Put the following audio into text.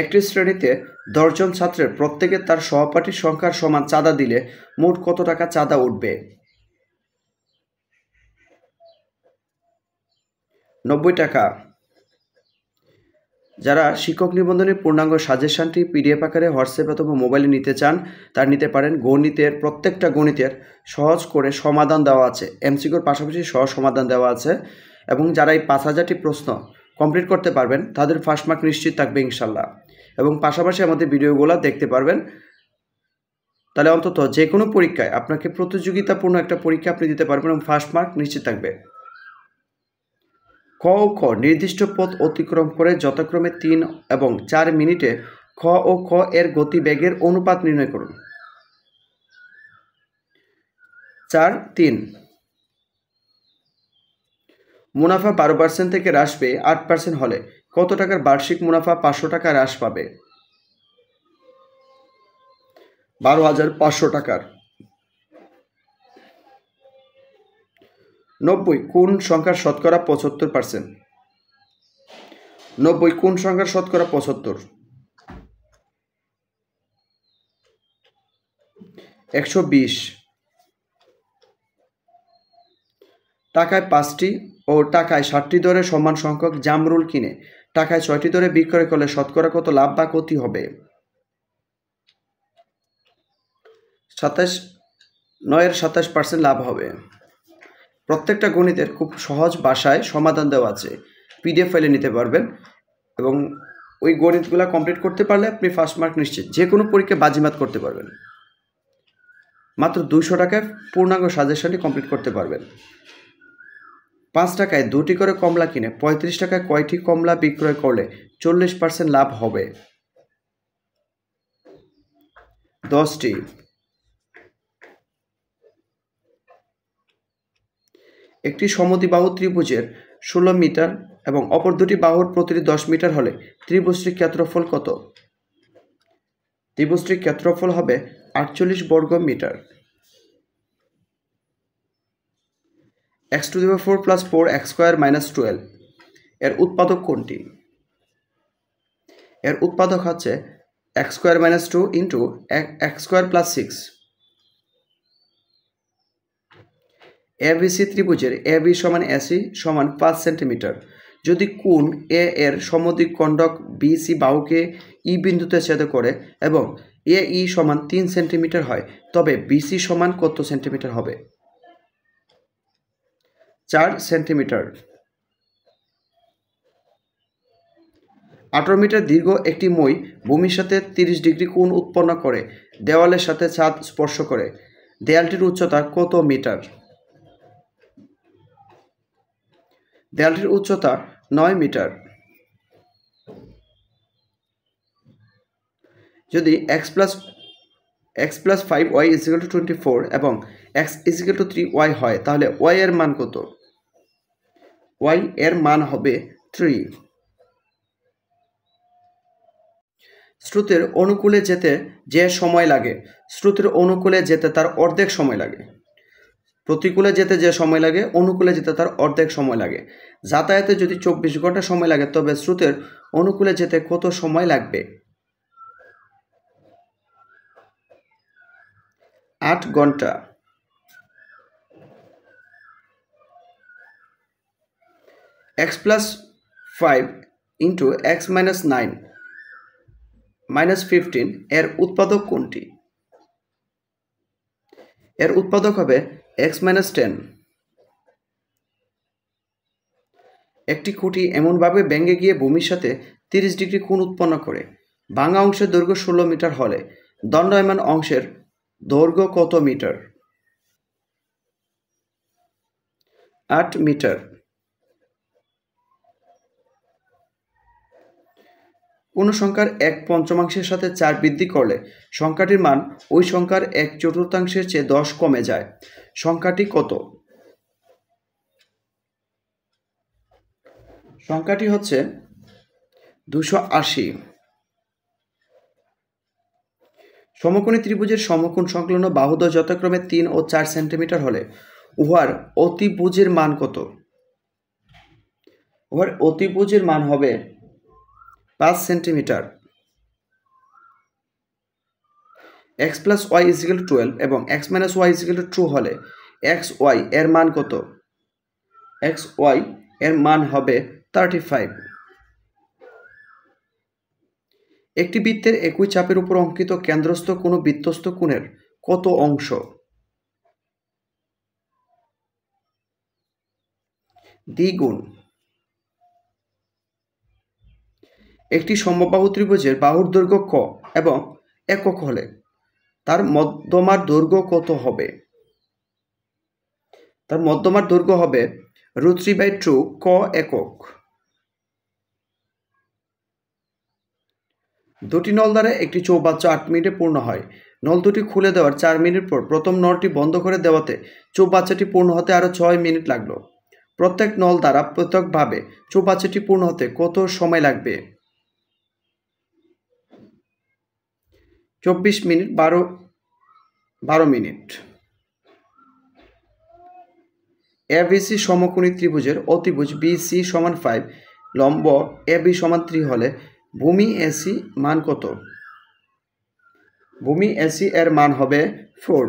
একটি শ্রেণীতে 10 জন ছাত্রের প্রত্যেকে তার সহপাঠীর সংখ্যার সমান চাঁদা দিলে মোট কত টাকা চাঁদা উঠবে? 90 টাকা। যারা শিক্ষক নিবন্ধনের পূর্ণাঙ্গ সাজেশনটি পিডিএফ আকারে হোয়াটসঅ্যাপ অথবা মোবাইলে নিতে চান তার নিতে পারেন। গণিতের প্রত্যেকটা গণিতের সহজ করে সমাধান দেওয়া আছে, এমসিকিউর পাশাপাশি সহজ সমাধান দেওয়া আছে, এবং যারা এই 5000টি প্রশ্ন কমপ্লিট করতে পারবেন তাদের ফার্স্ট মার্ক নিশ্চিত থাকবে ইনশাল্লাহ। এবং পাশাপাশি আমাদের ভিডিওগুলো দেখতে পারবেন, তাহলে অন্তত যে কোনো পরীক্ষায় আপনাকে প্রতিযোগিতাপূর্ণ একটা পরীক্ষা আপনি দিতে পারবেন এবং ফার্স্ট মার্ক নিশ্চিত থাকবে। ক ও খ নির্দিষ্ট পথ অতিক্রম করে যথাক্রমে 3 এবং 4 মিনিটে খ ও খ এর গতিবেগের অনুপাত নির্ণয় করুন। 4, 3। মুনাফা 12% থেকে হ্রাস পেয়ে 8% হলে কত টাকার বার্ষিক মুনাফা 500 টাকা হ্রাস পাবে? 12,500 টাকার। 90 কোন সংখ্যার শতকরা 75%? 90 কোন সংখ্যার শতকরা 75? 120। টাকায় 5টি ও টাকায় 60টি দরে সমান সংখ্যক জামরুল কিনে টাকায় 6টি দরে বিক্রয় করলে শতকরা কত লাভ বা ক্ষতি হবে? 27% লাভ হবে। প্রত্যেকটা গণিতের খুব সহজ ভাষায় সমাধান দেওয়া আছে, পিডিএফ ফাইলে নিতে পারবেন, এবং ওই গণিতগুলো কমপ্লিট করতে পারলে আপনি ফার্স্ট মার্ক নিশ্চিত, যে কোনো পরীক্ষায় বাজিমাত করতে পারবেন। মাত্র 200 টাকায় পূর্ণাঙ্গ সাজেশনটি কমপ্লিট করতে পারবেন। 5 টাকায় 2টি করে কমলা কিনে 35 টাকায় কয়টি কমলা বিক্রয় করলে 40% লাভ হবে? 10টি। একটি সমদ্বিবাহু ত্রিভুজের 16 মিটার এবং অপর দুটি বাহুর প্রতিটি 10 মিটার হলে ত্রিভুজটির ক্ষেত্রফল কত? ত্রিভুজটির ক্ষেত্রফল হবে 48 বর্গ মিটার। x⁴ + 4x² - 12 এর উৎপাদক কোনটি? এর উৎপাদক হচ্ছে x² - 2 × x² + 6। ABC ত্রিভুজের AB = AC = 5 সেন্টিমিটার। যদি কোণ A এর সমদ্বিখণ্ডক BC বাহুকে E বিন্দুতে ছেদ করে এবং AE = 3 সেন্টিমিটার হয়, তবে BC = কত সেন্টিমিটার হবে? 4 সেন্টিমিটার। 18 মিটার দীর্ঘ একটি মই ভূমির সাথে 30 ডিগ্রি কোণ উৎপন্ন করে দেওয়ালের সাথে ছাদ স্পর্শ করে। দেয়ালটির উচ্চতা কত মিটার? দেয়ালটির উচ্চতা 9 মিটার। যদি x + 5y = 24 এবং x = 3y হয়, তাহলে y এর মান কত? y এর মান হবে 3। স্রোতের অনুকূলে যেতে যে সময় লাগে, স্রোতের অনুকূলে যেতে তার অর্ধেক সময় লাগে। প্রতিকূলে যেতে যে সময় লাগে, অনুকূলে যেতে তার অর্ধেক সময় লাগে। যাতায়াতে যদি 24 ঘন্টা সময় লাগে, তবে স্রোতের অনুকূলে যেতে কত সময় লাগবে? 8 ঘন্টা। x + 5 × x - 9 - 15 এর উৎপাদক কোনটি? এর উৎপাদক হবে x - 10। একটি খুঁটি এমনভাবে ভেঙে গিয়ে ভূমির সাথে 30 ডিগ্রি কোণ উৎপন্ন করে। ভাঙা অংশের দৈর্ঘ্য 16 মিটার হলে দণ্ডায়মান অংশের দৈর্ঘ্য কত মিটার? 8 মিটার। কোনো সংখ্যার 1/5 সাথে 4 বৃদ্ধি করলে সংখ্যাটির মান ওই সংখ্যার 1/4 চেয়ে 10 কমে যায়। সংখ্যাটি কত? সংখ্যাটি হচ্ছে 280। সমকোণী ত্রিভুজের সমকোণ সংলগ্ন বাহুদ্বয় যথাক্রমে 3 ও 4 সেন্টিমিটার হলে উহার অতিভুজের মান কত? উহার অতিভুজের মান হবে 5 centimetre. X plus y equal to 12 এবং x minus y equal to 2 হলে এক্স ওয়াই এর মান কত? এক্স ওয়াই এর মান হবে 35। একটি বৃত্তের একই চাপের উপর অঙ্কিত কেন্দ্রস্থ কোনো বৃত্তস্থ কোণের কত অংশ? দ্বিগুণ। একটি সমবাহু ত্রিভুজের বাহুর দৈর্ঘ্য ক এবং একক হলে তার মধ্যমার দৈর্ঘ্য কত হবে? তার মধ্যমার দৈর্ঘ্য হবে √3/2 ক একক। দুটি নল দ্বারা একটি চৌবাচ্চা 8 মিনিটে পূর্ণ হয়। নল দুটি খুলে দেওয়ার 4 মিনিট পর প্রথম নলটি বন্ধ করে দেওয়াতে চৌবাচ্চাটি পূর্ণ হতে আরও 6 মিনিট লাগলো। প্রত্যেক নল দ্বারা পৃথকভাবে চৌবাচ্চাটি পূর্ণ হতে কত সময় লাগবে? 24 মিনিট 12 মিনিট। এবিসি সমকোণী ত্রিভুজের অতিভুজ বিসি সমান 5, লম্ব এবি সমান 3 হলে ভূমি এসি মান কত? ভূমি এসি এর মান হবে 4।